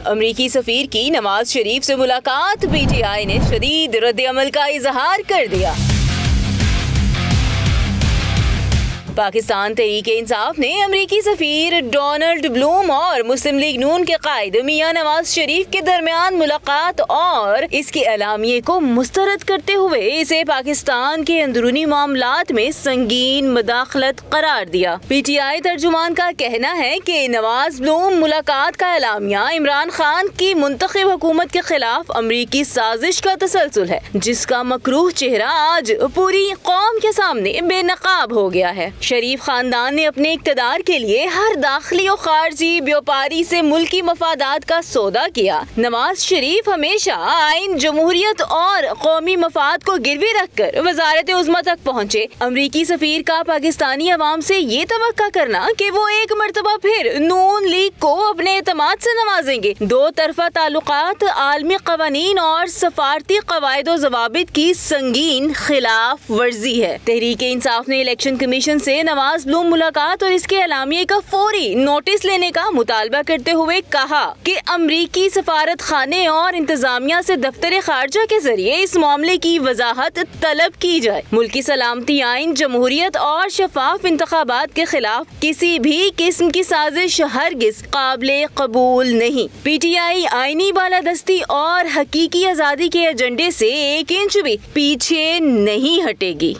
अमरीकी सफीर की नवाज शरीफ से मुलाकात, PTI ने शदीद रद्द-ए-अमल का इजहार कर दिया। पाकिस्तान तहरीक-ए-इंसाफ ने अमरीकी सफीर डोनाल्ड ब्लूम और मुस्लिम लीग नून के कायद मियां नवाज शरीफ के दरमियान मुलाकात और इसके एलामिये को मुस्तरद करते हुए इसे पाकिस्तान के अंदरूनी मामलात में संगीन मुदाखलत करार दिया। PTI तर्जुमान का कहना है कि नवाज ब्लूम मुलाकात का एलामिया इमरान खान की मुंतखब हुकूमत के खिलाफ अमरीकी साजिश का तसलसल है, जिसका मकरूह चेहरा आज पूरी कौम के सामने बेनकाब हो गया है। शरीफ खानदान ने अपने इक़्तिदार के लिए हर दाखिली और खारजी व्यापारी से मुल्की मफादात का सौदा किया। नवाज शरीफ हमेशा आइन, जमहूरियत और कौमी मफाद को गिरवी रखकर वजारत उज़्मा तक पहुँचे। अमरीकी सफीर का पाकिस्तानी अवाम से ये तवक्का करना कि वो एक मरतबा फिर नून लीग को अपने एतमाद से नवाजेंगे, दो तरफा ताल्लुकात, आलमी कवानीन और सफारती कवायद व ज़वाबित की संगीन खिलाफ वर्जी है। तहरीक-ए-इंसाफ ने इलेक्शन कमीशन से नवाज ब्लूम मुलाकात और इसके एलामिये का फौरी नोटिस लेने का मुतालबा करते हुए कहा कि अमरीकी सफारत खाने और इंतजामिया से दफ्तर खारजा के जरिए इस मामले की वजाहत तलब की जाए। मुल्की सलामती, आइन, जमहूरियत और शफाफ इंतखाबात के खिलाफ किसी भी किस्म की साजिश हरगिज काबिले कबूल नहीं। PTI आईनी बालादस्ती और हकीकी आजादी के एजेंडे से एक इंच भी पीछे नहीं हटेगी।